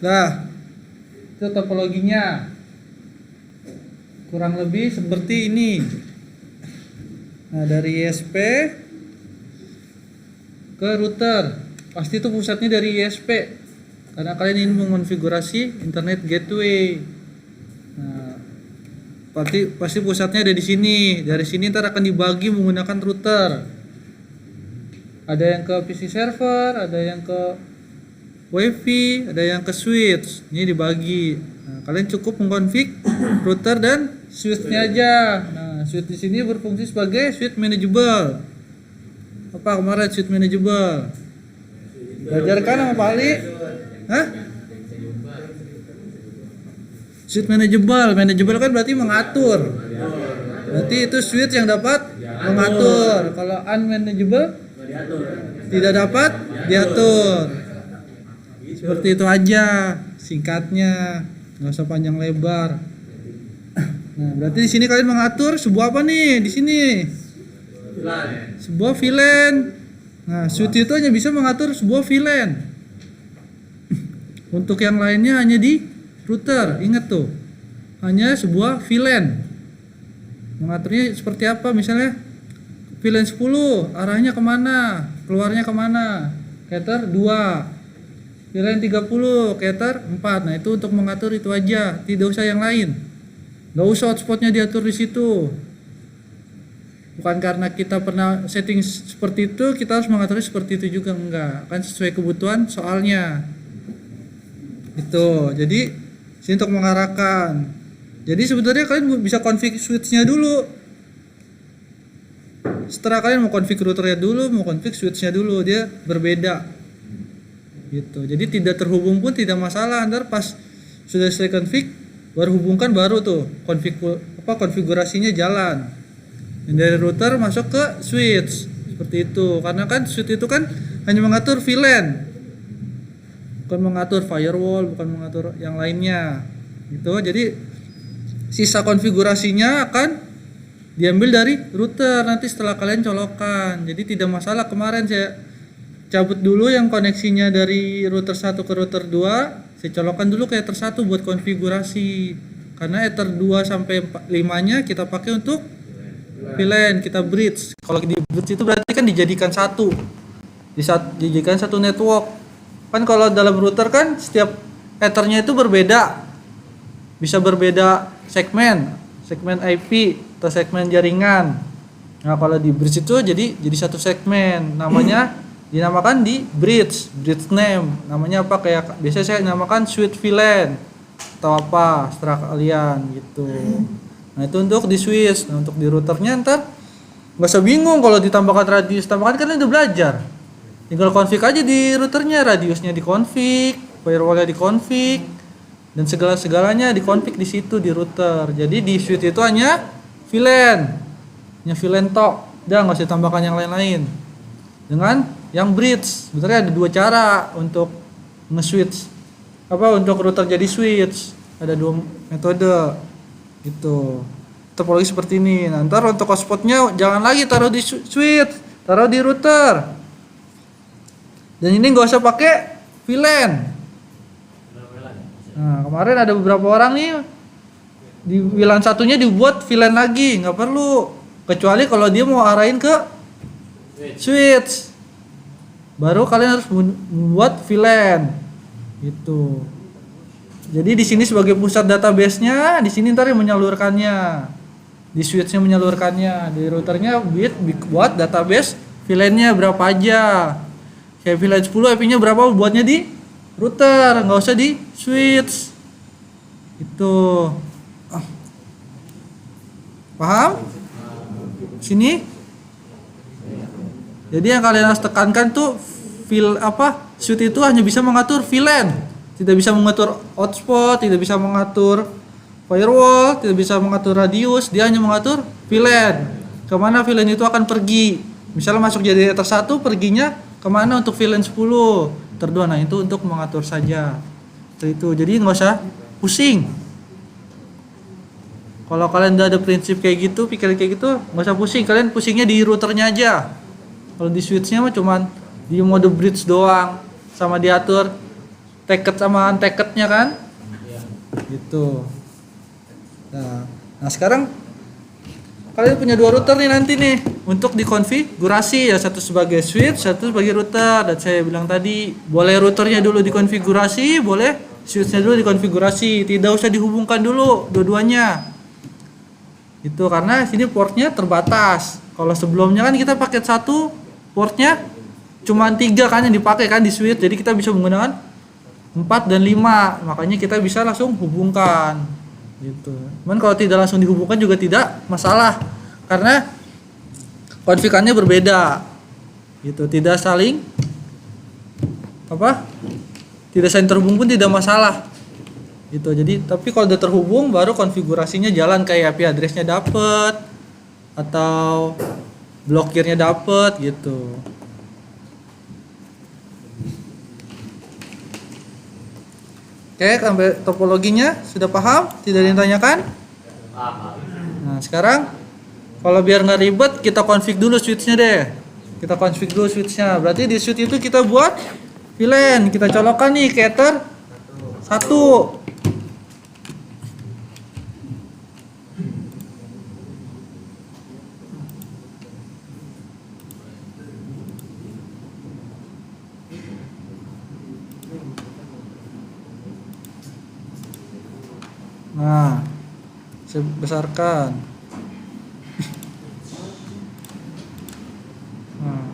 Nah, itu topologinya. Kurang lebih seperti ini. Nah, dari ISP ke router. Pasti itu pusatnya dari ISP. Karena kalian ingin mengonfigurasi internet gateway. Nah, pasti pusatnya ada di sini. Dari sini ntar akan dibagi menggunakan router. Ada yang ke PC server, ada yang ke WiFi, ada yang ke switch. Ini dibagi. Nah, kalian cukup mengkonfig router dan switch-nya aja. Nah, switch di sini berfungsi sebagai switch manageable. Apa kemarin switch manageable? Belajarkan sama Pak Ali? Hah? Switch manageable kan berarti mengatur. Berarti itu switch yang dapat mengatur. Kalau unmanageable tidak dapat diatur. Seperti itu aja singkatnya, nggak usah panjang lebar. Nah, berarti di sini kalian mengatur sebuah apa nih? Di sini sebuah VLAN. Nah, switch itu hanya bisa mengatur sebuah VLAN. Untuk yang lainnya hanya di router. Ingat tuh, hanya sebuah VLAN. Mengaturnya seperti apa? Misalnya VLAN 10 arahnya kemana, keluarnya kemana? Cater 2. VLAN 30, cater 4. Nah, itu untuk mengatur itu aja, tidak usah yang lain. Gak usah hotspotnya diatur di situ. Bukan karena kita pernah setting seperti itu, kita harus mengaturnya seperti itu juga, enggak. Kan sesuai kebutuhan soalnya. Itu. Jadi, sini untuk mengarahkan. Jadi sebenarnya kalian bisa config switch-nya dulu. Setelah kalian mau config routernya dulu, mau config switch-nya dulu, dia berbeda. Gitu. Jadi tidak terhubung pun tidak masalah. Ntar pas sudah selesai config baru hubungkan, baru tuh konfigurasinya jalan. Dan dari router masuk ke switch seperti itu. Karena kan switch itu kan hanya mengatur VLAN, bukan mengatur firewall, bukan mengatur yang lainnya. Gitu. Jadi sisa konfigurasinya akan diambil dari router nanti setelah kalian colokan. Jadi tidak masalah. Kemarin saya cabut dulu yang koneksinya dari router 1 ke router 2, saya colokkan dulu ke ether 1 buat konfigurasi. Karena ether 2 sampai 5-nya kita pakai untuk VLAN, kita bridge. Kalau di bridge itu berarti kan dijadikan satu. Dijadikan satu network. Kan kalau dalam router kan setiap ethernya itu berbeda. Bisa berbeda segmen IP atau segmen jaringan. Nah, kalau di bridge itu jadi satu segmen, namanya dinamakan di bridge name. Namanya apa? Kayak biasanya saya namakan switch VLAN atau apa, setelah kalian gitu. Nah, itu untuk di switch. Nah, untuk di routernya ntar nggak usah bingung kalau ditambahkan radius. Tambahkan kan udah belajar. Tinggal config aja di routernya, radiusnya dikonfig, firewallnya dikonfig, dan segalanya dikonfig di situ di router. Jadi di switch itu hanya VLAN, tok. Udah nggak usah tambahkan yang lain-lain. Dengan yang bridge, sebenarnya ada dua cara untuk nge-switch. Untuk router jadi switch, ada dua metode. Itu topologi seperti ini. Nah, ntar untuk hotspotnya jangan lagi taruh di switch, taruh di router. Dan ini nggak usah pakai VLAN. Nah, kemarin ada beberapa orang nih di WLAN satunya dibuat VLAN lagi, nggak perlu. Kecuali kalau dia mau arahin ke switch, baru kalian harus membuat VLAN. Gitu. Jadi di sini sebagai pusat database-nya, di sini ntar yang menyalurkannya, di switch-nya menyalurkannya, di routernya buat database VLAN-nya berapa aja. Kayak VLAN 10 IP-nya berapa, buatnya di router, nggak usah di switch. Itu. Paham? Sini. Jadi yang kalian harus tekankan tuh switch itu hanya bisa mengatur VLAN, tidak bisa mengatur hotspot, tidak bisa mengatur firewall, tidak bisa mengatur radius, dia hanya mengatur VLAN. Kemana VLAN itu akan pergi? Misalnya masuk jadi ether 1, perginya kemana untuk VLAN 10, ether 2. Nah, itu untuk mengatur saja. Itu. Jadi nggak usah pusing. Kalau kalian udah ada prinsip kayak gitu, pikiran kayak gitu, nggak usah pusing. Kalian pusingnya di routernya aja. Kalau di switchnya mah cuman di mode bridge doang, sama diatur tacket sama untacked-nya kan? Gitu. Nah, sekarang kalian punya 2 router nih nanti nih untuk dikonfigurasi ya, satu sebagai switch, satu sebagai router. Dan saya bilang tadi boleh routernya dulu dikonfigurasi, boleh switchnya dulu dikonfigurasi, tidak usah dihubungkan dulu dua-duanya. Itu karena sini portnya terbatas. Kalau sebelumnya kan kita paket 1 portnya cuma 3 kan yang dipakai kan di switch, jadi kita bisa menggunakan 4 dan 5, makanya kita bisa langsung hubungkan gitu. Cuman kalau tidak langsung dihubungkan juga tidak masalah karena konfigannya berbeda gitu, tidak saling terhubung pun tidak masalah gitu. Jadi tapi kalau udah terhubung baru konfigurasinya jalan, kayak IP address-nya dapet atau blokirnya dapet gitu. Oke, sampai topologinya sudah paham? Tidak ada yang tanyakan? Nah, sekarang kalau biar nggak ribet, kita config dulu switch-nya deh. Kita config dulu switch-nya. Berarti di switch itu kita buat VLAN. Kita colokkan nih ke Ether 1. Nah, saya besarkan. Nah,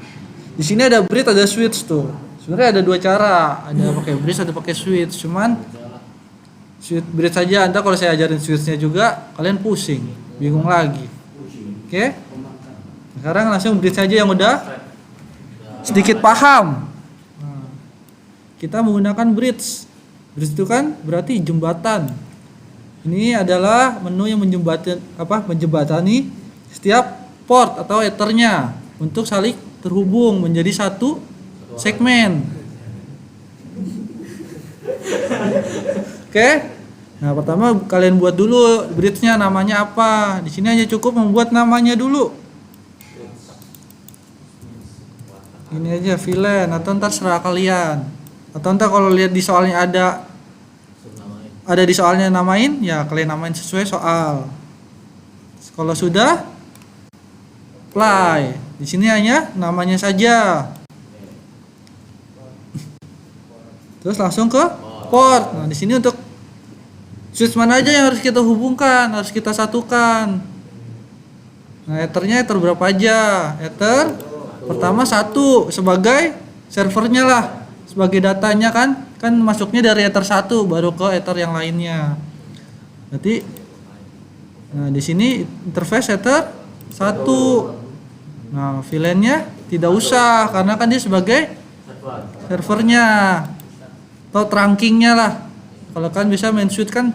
di sini ada bridge, ada switch tuh. Sebenarnya ada 2 cara, ada pakai bridge, ada pakai switch. Cuman switch bridge saja. Anda kalau saya ajarin switchnya juga, kalian pusing, bingung lagi. Oke? Sekarang langsung bridge saja yang udah sedikit paham. Nah, kita menggunakan bridge. Bridge itu kan berarti jembatan. Ini adalah menu yang menjembatani setiap port atau ethernya untuk saling terhubung menjadi satu segmen. Oke. Nah, pertama kalian buat dulu bridge-nya, namanya apa. Di sini aja cukup membuat namanya dulu. Ini aja VLAN, atau ntar serah kalian. Atau ntar kalau lihat di soalnya ada di soalnya namain, ya kalian namain sesuai soal. Kalau sudah apply. Di sini hanya namanya saja. Terus langsung ke port. Nah, di sini untuk switch mana aja yang harus kita hubungkan, harus kita satukan. Nah, ethernya ether berapa aja? Ether pertama 1 sebagai servernya lah, sebagai datanya kan masuknya dari ether 1 baru ke ether yang lainnya. Berarti nah di sini interface ether 1. Nah, VLAN-nya tidak usah karena kan dia sebagai servernya atau trunkingnya lah. Kalau kan bisa main switch kan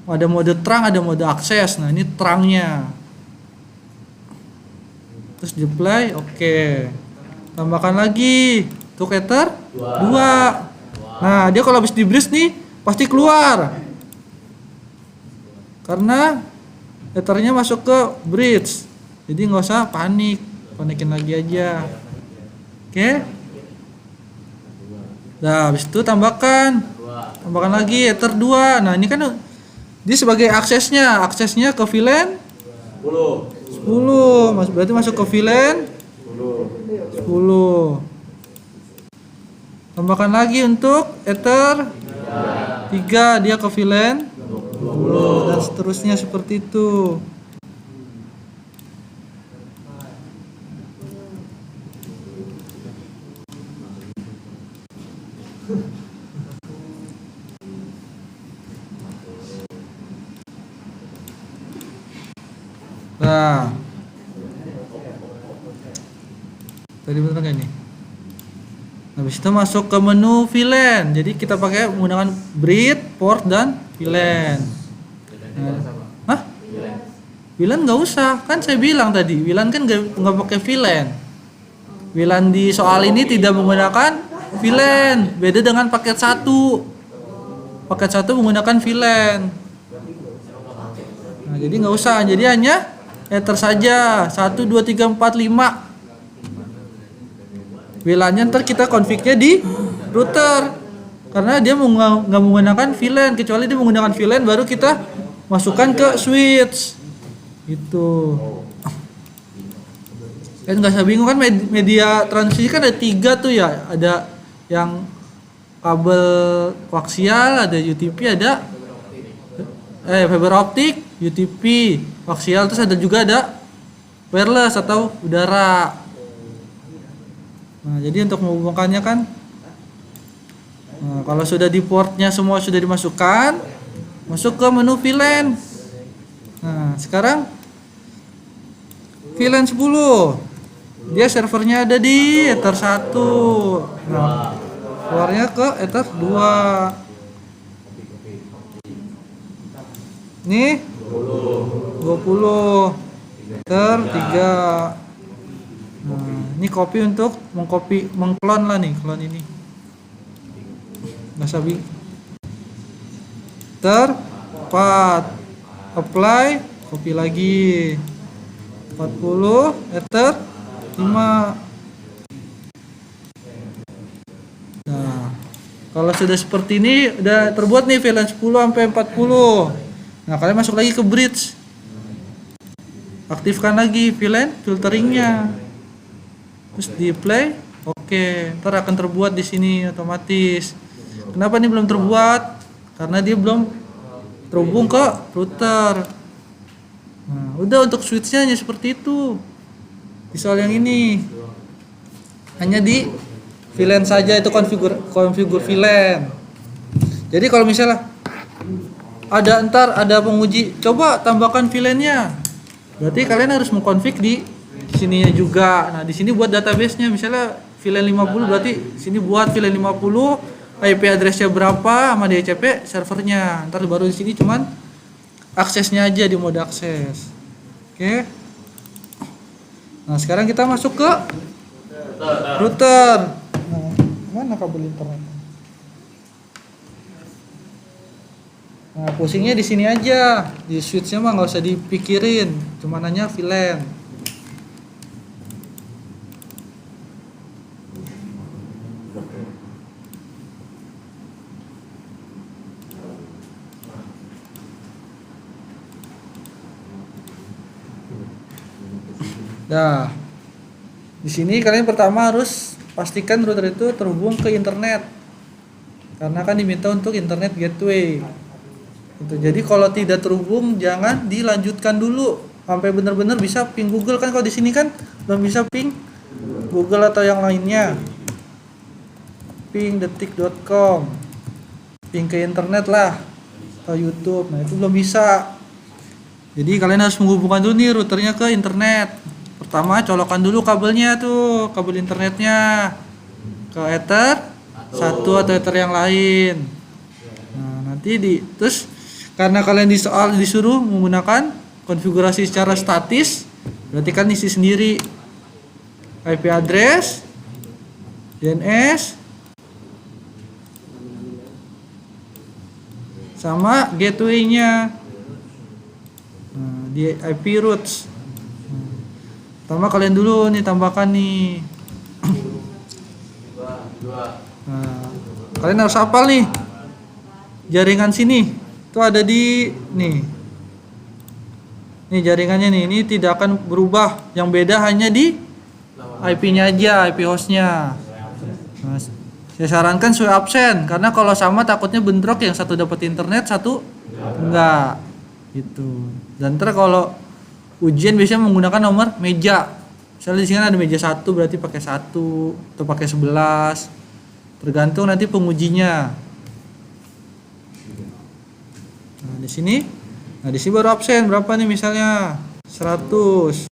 ada mode trunk, ada mode akses. Nah, ini trunknya. Terus di play, oke. Tambahkan lagi untuk ether 2. Nah, dia kalau habis di bridge nih pasti keluar. Karena ethernya masuk ke bridge. Jadi nggak usah panikin lagi aja. Oke. Nah, habis itu tambahkan lagi ether 2. Nah, ini kan dia sebagai aksesnya ke VLAN 10. Berarti masuk ke VLAN 10. Tambahkan lagi untuk ether 3, dia ke VLAN 20 dan seterusnya seperti itu. Nah, tadi bener gak nih? Habis itu masuk ke menu VLAN. Jadi kita pakai menggunakan bridge, port, dan VLAN. Hah? VLAN nggak usah, kan saya bilang tadi VLAN kan nggak pakai VLAN. VLAN di soal ini tidak menggunakan VLAN. Beda dengan paket 1. Paket 1 menggunakan VLAN. Nah, jadi nggak usah. Jadi hanya ether saja 1, 2, 3, 4, 5. VLAN-nya ntar kita config-nya di router. karena dia nggak menggunakan VLAN, kecuali dia menggunakan VLAN baru kita masukkan ke switch gitu. Kan nggak usah bingung kan, media transmisi kan ada 3 tuh ya, ada yang kabel koaksial, ada UTP, ada fiber optik, UTP, koaksial, terus ada juga ada wireless atau udara. Nah, jadi untuk menghubungkannya kan, nah, kalau sudah di portnya semua sudah dimasukkan, masuk ke menu VLAN. Nah, sekarang VLAN 10. Dia servernya ada di Ether 1. Nah, keluarnya ke Ether 2. Nih 20. Ether 3. Nah, ini copy untuk mengklon lah nih, klon ini. Nggak sabi. Ether 4. Apply, copy lagi. 40 Ether 5. Nah, kalau sudah seperti ini udah terbuat nih VLAN 10 sampai 40. Nah, kalian masuk lagi ke bridge. Aktifkan lagi VLAN filteringnya. Terus di play. Oke, ntar akan terbuat di sini otomatis. Kenapa ini belum terbuat? Karena dia belum terhubung ke router. Nah, udah untuk switchnya hanya seperti itu. Di soal yang ini hanya di VLAN saja, itu konfigur VLAN. Jadi kalau misalnya ada penguji, coba tambahkan VLAN-nya. Berarti kalian harus mengkonfig di sininya juga. Nah, di sini buat database-nya, misalnya VLAN 50, berarti sini buat VLAN 50, IP address-nya berapa sama DHCP servernya. Ntar baru di sini cuman aksesnya aja di mode akses. Oke. Nah, sekarang kita masuk ke router. Nah, mana kabel internet? Nah, pusingnya di sini aja. Di switch-nya mah nggak usah dipikirin, cuma nanya VLAN. Nah, di sini kalian pertama harus pastikan router itu terhubung ke internet, karena kan diminta untuk internet gateway. Gitu. Jadi kalau tidak terhubung jangan dilanjutkan dulu sampai benar-benar bisa ping Google. Kan kalau di sini kan belum bisa ping Google atau yang lainnya. Ping detik.com, ping ke internet lah atau YouTube. Nah, itu belum bisa. Jadi kalian harus menghubungkan dulu nih routernya ke internet. Pertama colokan dulu kabelnya tuh, kabel internetnya ke Ether 1 atau Ether yang lain. Nah, nanti terus karena kalian di soal disuruh menggunakan konfigurasi secara statis, berarti kan isi sendiri IP address, DNS, sama gateway-nya. Nah, di IP routes. Pertama kalian dulu nih tambahkan nih. Nah, kalian harus hafal nih jaringan sini. Itu ada di nih jaringannya nih, ini tidak akan berubah, yang beda hanya di IP-nya aja, IP hostnya. Nah, saya sarankan sesuai absen, karena kalau sama takutnya bentrok, yang satu dapat internet, satu enggak gitu. Dan ntar kalau ujian biasanya menggunakan nomor meja, misalnya di sini ada meja 1 berarti pakai 1 atau pakai 11, tergantung nanti pengujinya. Nah, di sini baru absen berapa nih, misalnya 100.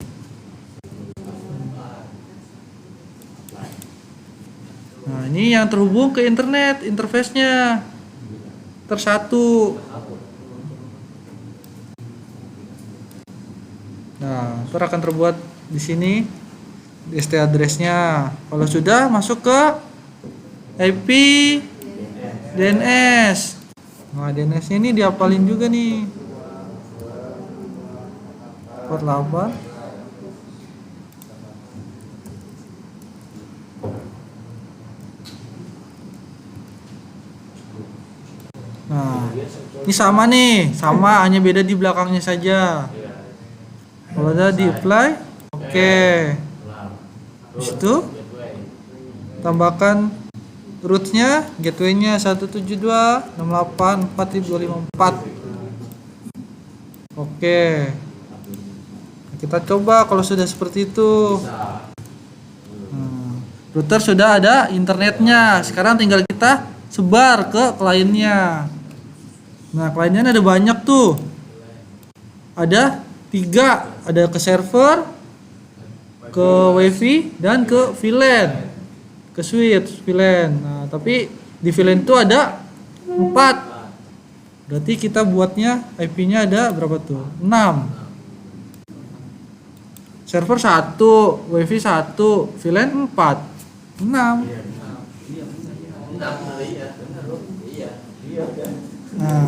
Nah, ini yang terhubung ke internet, interface-nya tersatu. Nah, itu akan terbuat di sini ST address-nya. Kalau sudah masuk ke IP DNS. Nah, DNS-nya ini dihafalin juga nih. Port 8. Nah, ini sama nih, sama hanya beda di belakangnya saja. Kalau udah di apply, oke. Habis itu tambahkan rootnya, gateway-nya 172.68.4.254. Oke. Kita coba kalau sudah seperti itu. Router sudah ada internetnya. Sekarang tinggal kita sebar ke kliennya. Nah, kliennya ada banyak tuh. Ada 3, ada ke server, ke WiFi, dan ke VLAN, ke switch VLAN. Nah, tapi di VLAN itu ada 4. Berarti kita buatnya IP-nya ada berapa tuh? 6. Server 1, WiFi 1, VLAN 4. 6. Nah.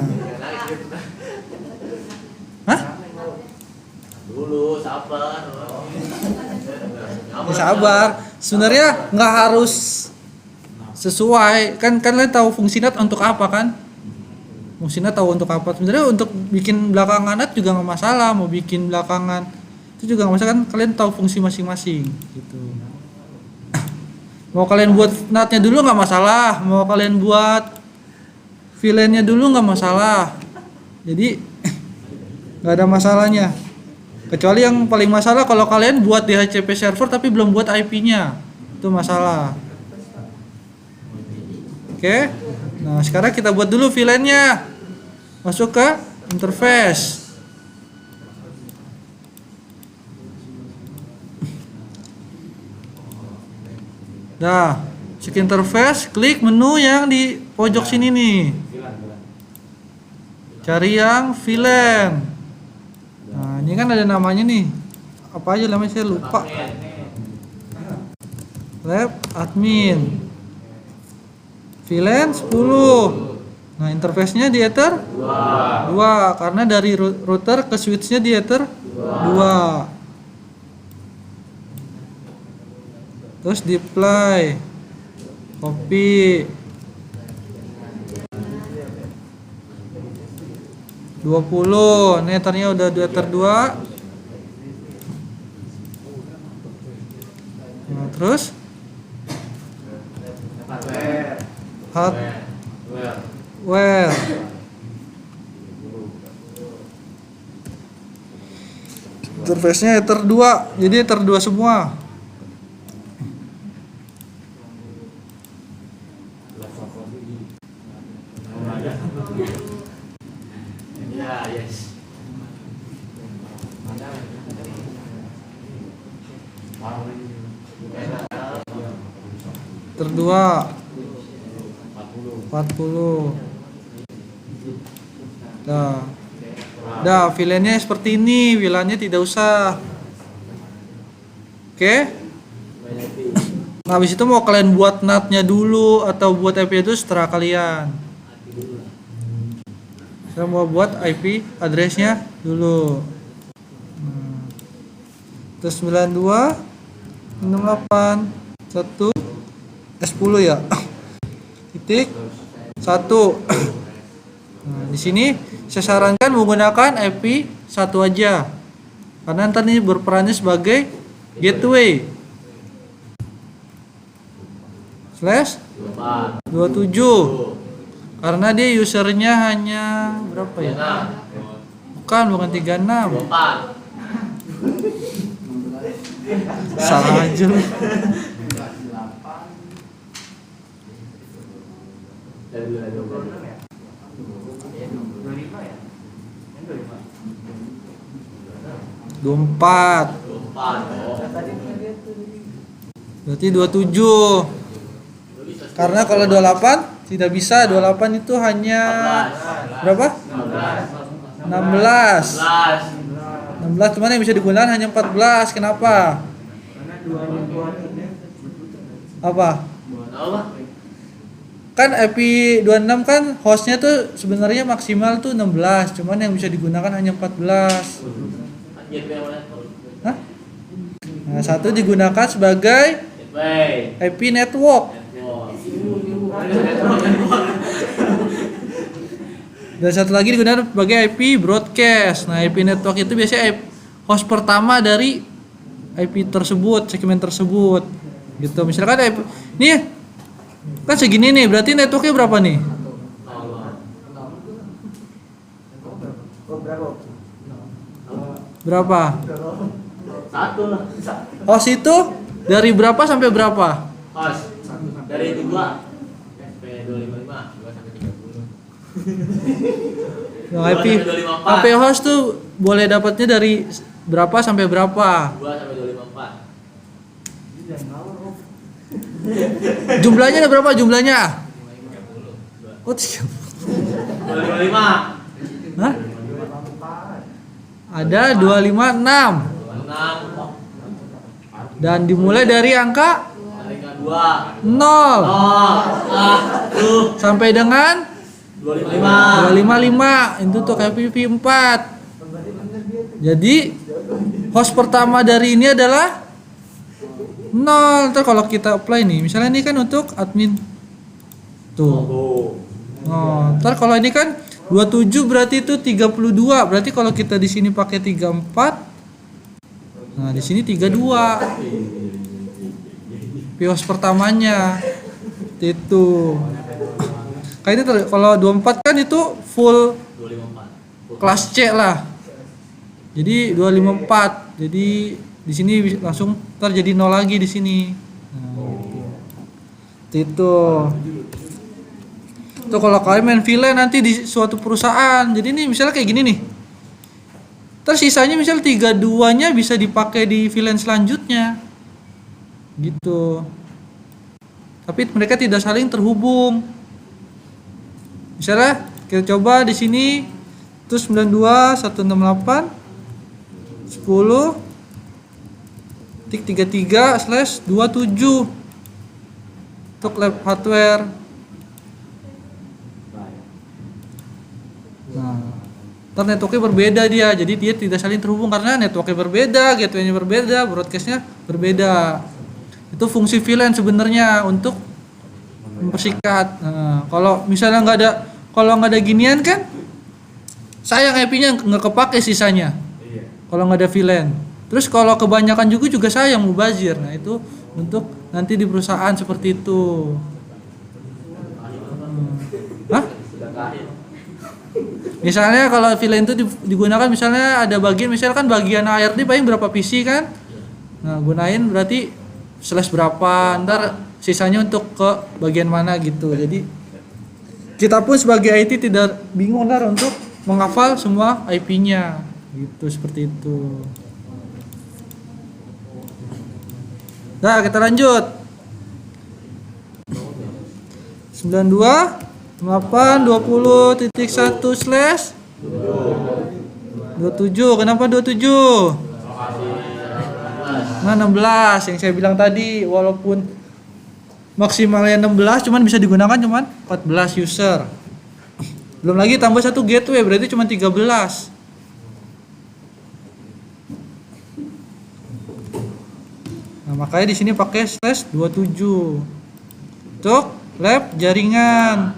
Hah? Dulu sabar. Ya, sabar. Sebenarnya nggak harus sesuai. Kan kalian tahu fungsi NAT untuk apa kan? Fungsi NAT tahu untuk apa. Sebenarnya untuk bikin belakangan NAT juga nggak masalah. Mau bikin belakangan itu juga nggak masalah kan? Kalian tahu fungsi masing-masing gitu. Mau kalian buat NAT-nya dulu nggak masalah. Mau kalian buat VLAN-nya dulu nggak masalah. Jadi nggak ada masalahnya. Kecuali yang paling masalah kalau kalian buat DHCP server tapi belum buat IP-nya. Itu masalah. Oke. Nah, sekarang kita buat dulu VLAN-nya. Masuk ke interface. Nah, masuk interface, klik menu yang di pojok sini nih. Cari yang VLAN. Nah, ini kan ada namanya nih. Apa aja namanya saya lupa. Lab admin. VLAN 10. Nah, interface-nya di Ether 2 karena dari router ke switch-nya di Ether 2. Terus deploy. Copy. 20. Nethernya udah Ether 2. Nah, terus hardware. Interface-nya Ether 2. Jadi Ether 2 semua. Terdua 40. Dah VLAN-nya seperti ini, VLAN-nya tidak usah. Oke. Nah, habis itu mau kalian buat NAT-nya dulu atau buat IP itu setelah kalian. Saya mau buat IP address-nya dulu. Terus 92.68.1 S10 ya. Titik 1. Nah, di sini saya sarankan menggunakan IP 1 aja. Karena nanti ini berperannya sebagai gateway. /27. Karena dia usernya hanya berapa ya? Bukan 36. Salah aja lu. Empat. Berarti 27. Karena kalau 28 tidak bisa. 28 itu hanya berapa? 16. 16 cuman yang bisa digunakan hanya 14. Kenapa? Apa? Kan IP26 kan hostnya tuh sebenarnya maksimal tuh 16, cuman yang bisa digunakan hanya 14. Hah? Nah, satu digunakan sebagai IP network. Dan satu lagi digunakan sebagai IP broadcast. Nah, IP network itu biasanya host pertama dari IP tersebut, segmen tersebut. Gitu. Misalkan IP nih kan segini nih, berarti networknya berapa nih? Berapa? Satu lah. Host itu dari berapa sampai berapa? Pas. Dari 2 sampai 255, 2 sampai 30. Nah, 2 sampai 254. IP host tuh boleh dapatnya dari berapa sampai berapa? 2 sampai 254. Jumlahnya ada berapa jumlahnya? 30. Oh, 255. hah? Ada 256 6. dan dimulai dari angka Dari 2. 0 tuh. sampai dengan 255. 255. Itu tuh IPv 4. Jadi host pertama dari ini adalah 0. Ntar kalau kita apply nih, misalnya ini kan untuk admin tuh. Oh, ntar kalau ini kan 27 berarti itu 32. Berarti kalau kita di sini pakai 34, nah di sini 32. Pios pertamanya itu. Kayaknya kalau 24 kan itu full 254. kelas C lah. Jadi 254. Jadi di sini langsung terjadi 0 lagi di sini. Nah, itu. Tuh kalau kalian main VLAN nanti di suatu perusahaan. Jadi ini misalnya kayak gini nih. Terus sisanya misal 32-nya bisa dipakai di VLAN selanjutnya. Gitu. Tapi mereka tidak saling terhubung. Misalnya kita coba di sini terus 92 168 10 33/27 untuk lab hardware. Nah, ntar networknya berbeda dia, jadi dia tidak saling terhubung karena networknya berbeda, gateway-nya berbeda, broadcast-nya berbeda. Itu fungsi VLAN sebenarnya untuk mempersingkat. Nah, kalau misalnya nggak ada ginian kan, sayang IP-nya nggak kepake sisanya. Kalau nggak ada VLAN. Terus kalau kebanyakan juga sayang mubazir. Nah itu untuk nanti di perusahaan seperti itu. Hah? Misalnya kalau VLAN itu digunakan misalnya ada bagian misalkan bagian ARD paling berapa PC kan? Nah gunain berarti slash berapa, ntar sisanya untuk ke bagian mana gitu. Jadi kita pun sebagai IT tidak bingung ntar untuk menghafal semua IP-nya gitu, seperti itu. Nah kita lanjut 92.820.1/27. Kenapa 27? Nah 16 yang saya bilang tadi, walaupun maksimalnya 16 cuman bisa digunakan cuman 14 user. Belum lagi tambah satu gateway berarti cuma 13. Nah, makanya di sini pakai /27 untuk lab jaringan.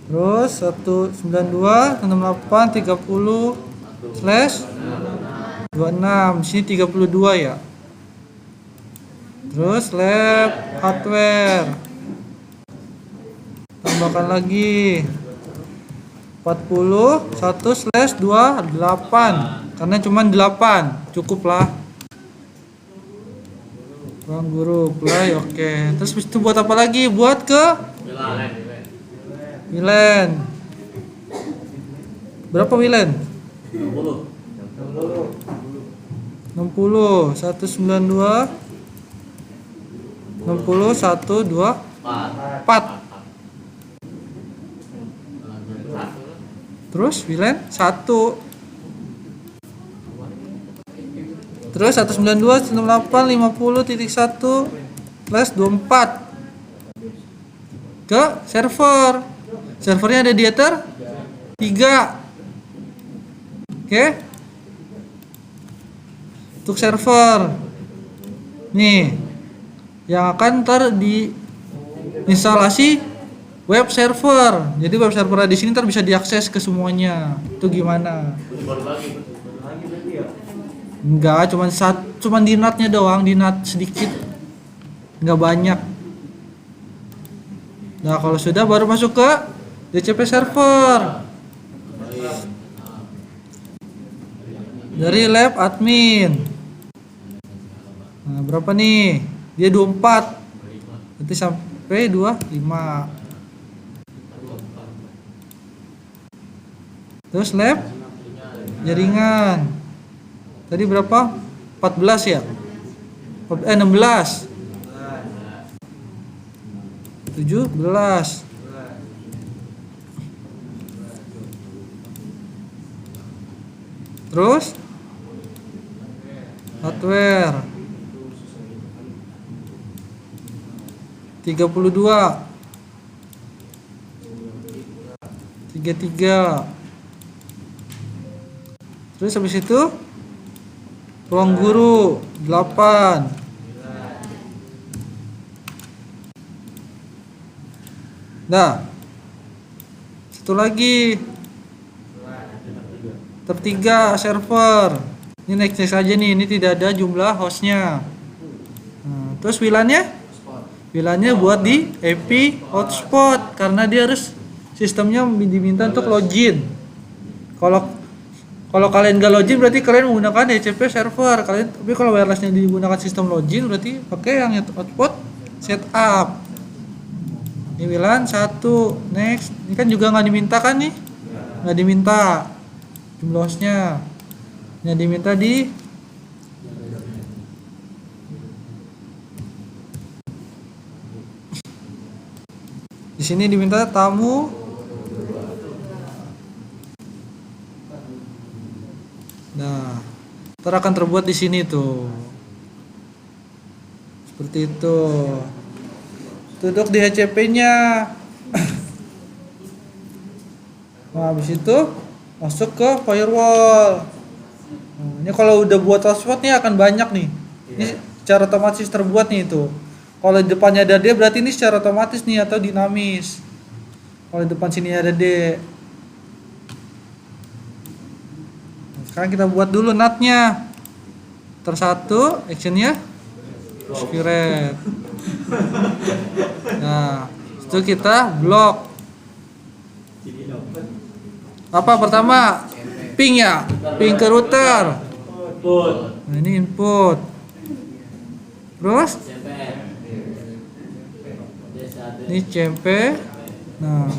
Terus 192.168.30/26. Di sini 32 ya. Terus lab hardware. Tambahkan lagi 41/28 karena cuma 8 cukup lah. Ruang guru play oke. Terus itu buat apa lagi? Buat ke WLAN. Berapa WLAN? 60 192 60 124. Terus WLAN 1. Terus 192.168.50.1/24 ke server. Servernya ada di ether 3. Oke. Untuk server nih yang akan ntar di instalasi web server. Jadi web server di sini ntar bisa diakses ke semuanya. Itu gimana? Baru lagi berarti ya. Enggak, cuman di NAT-nya doang, di NAT sedikit. Enggak banyak. Nah, kalau sudah baru masuk ke DCP server. Dari lab admin. Nah, berapa nih? Dia 24. Nanti sampai 25. Terus lab jaringan. Tadi berapa? 14 ya? 16. 17. Terus hardware 32. 33. Terus habis itu ruang guru 8. Nah, satu lagi tertiga server. Ini next aja nih, ini tidak ada jumlah hostnya. Nah, terus WLAN-nya? WLAN-nya buat di IP hotspot karena dia harus sistemnya diminta untuk login. Kalau kalian gak login berarti kalian menggunakan DCP server. Tapi kalau wirelessnya digunakan sistem login berarti pakai yang hotspot setup. Ini WLAN 1, next. Ini kan juga nggak diminta kan nih? Nggak diminta jumlah hostnya. Yang diminta di sini diminta tamu. Nah, ntar akan terbuat di sini tuh. Seperti itu. Duduk di HCP-nya. Nah, habis itu masuk ke firewall. Nah, ini kalau udah buat hotspot nih akan banyak nih. Ini secara otomatis terbuat nih itu. Kalau di depannya ada D berarti ini secara otomatis nih atau dinamis. Kalau di depan sini ada D. Nah, sekarang kita buat dulu NAT-nya. Tersatu, actionnya spirit. Nah, itu kita blok. Apa pertama? Ping ya, ping ke router. Nah, ini input. Terus ini CMP. Nah,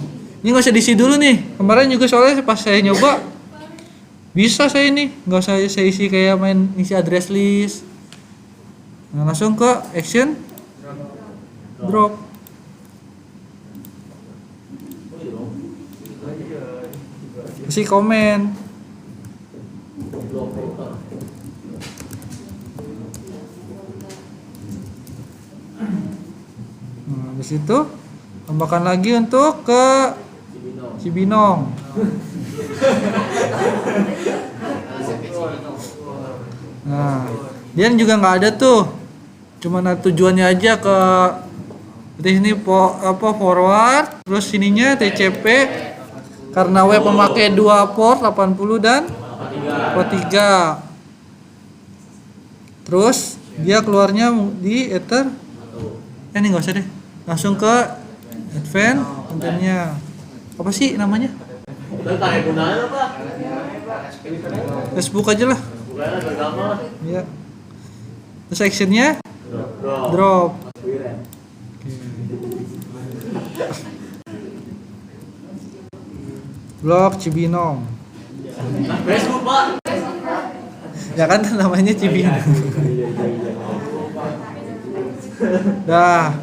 ini nggak usah diisi dulu nih. Kemarin juga soalnya pas saya nyoba bisa saya ini, nggak usah saya isi kayak main isi address list. Nah, langsung ke action drop. Kasih komen. Nah, habis itu tambahkan lagi untuk ke Cibinong. Nah, dia juga nggak ada tuh, cuman tujuannya aja ke di sini forward, terus sininya TCP karena web memakai 2 port 80 dan port 3. Terus dia keluarnya di ether. Ini nggak usah deh, langsung ke advance kontennya. Apa sih namanya? Facebook aja lah. Ya. Terus actionnya drop. Blok Cibinong. Facebook, Pak. Ya kan namanya Cibinong. Dah.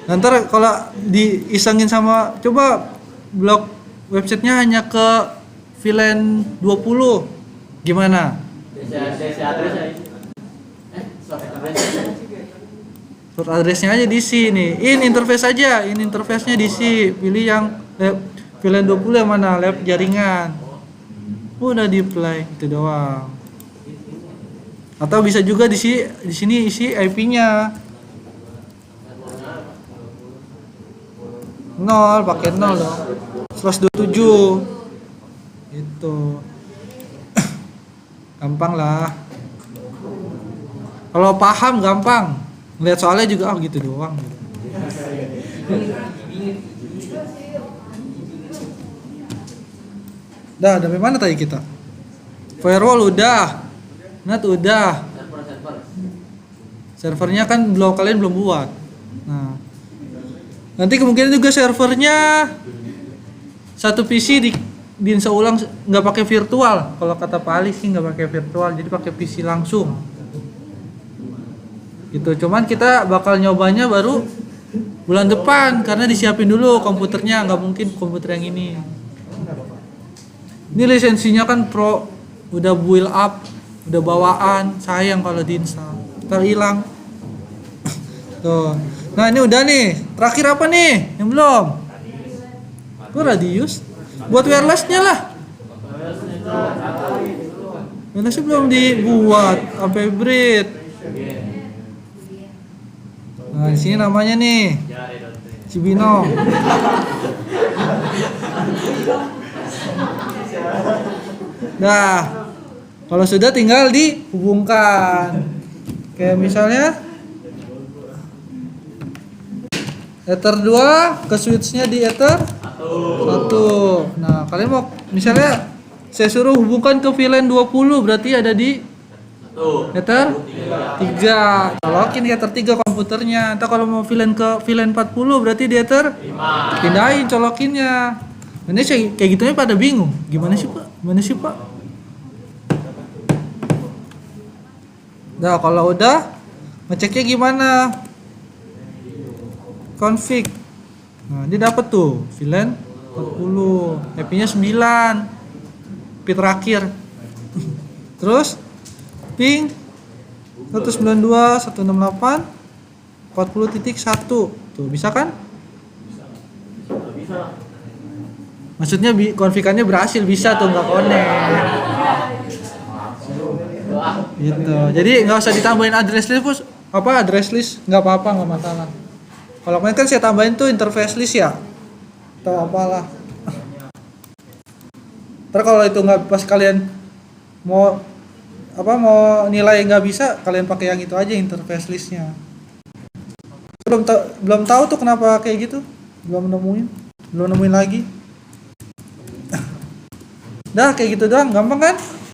Nanti kalau diisengin sama coba blok websitenya hanya ke VLAN 20. Gimana? Source address-nya aja diisi nih. In interface aja, in interface-nya diisi. Pilih yang VLAN 20 yang mana? Lab jaringan. Udah di-apply itu doang. Atau bisa juga di sini isi IP-nya. nol, pakai nol dong. 127. Itu. Gampang lah. Kalau paham gampang. Lihat soalnya juga gitu doang. Dah, dari mana tadi kita? Firewall udah. Net udah. Servernya kan kalian belum buat. Nah, nanti kemungkinan juga servernya satu PC diinstal ulang, nggak pakai virtual. Kalau kata Pak Ali sih nggak pakai virtual, jadi pakai PC langsung. Gitu. Cuman kita bakal nyobanya baru bulan depan karena disiapin dulu komputernya, nggak mungkin komputer yang ini. Ini lisensinya kan pro, udah build up, udah bawaan, sayang kalau diinstal, terhilang. Tuh. Nah ini udah nih, terakhir apa nih? Yang belum? Gue radius, buat wirelessnya lah. Wirelessnya belum dibuat, sampai breed. Nah di sini namanya nih, Cibino. Nah, kalau sudah tinggal dihubungkan. Kayak misalnya Ether 2 ke switch-nya di Ether 1. Nah, kalian mau misalnya saya suruh hubungkan ke VLAN 20, berarti ada di Ether 3. Colokin Ether 3 komputernya. Entah kalau mau VLAN ke VLAN 40, berarti di Ether 5. Pindahin colokinnya. Ini kayak gitunya pada bingung. Gimana sih, Pak? Nah, kalau udah ngeceknya gimana? Config. Nah, dia dapat tuh VLAN 40, IP-nya 9. IP terakhir. Terus ping 192.168 40.1. Tuh, bisa kan? Bisa. Maksudnya konfigannya berhasil, bisa tuh, nggak connect. Gitu. Jadi nggak usah ditambahin address list, address list nggak apa-apa, nggak masalah. Kalau kemarin kan saya tambahin tuh interface list ya, atau apalah. Ntar kalau itu nggak pas kalian mau nilai nggak bisa, kalian pakai yang itu aja interface listnya. Belum tahu tuh kenapa kayak gitu, belum nemuin lagi. Dah kayak gitu doang, gampang kan?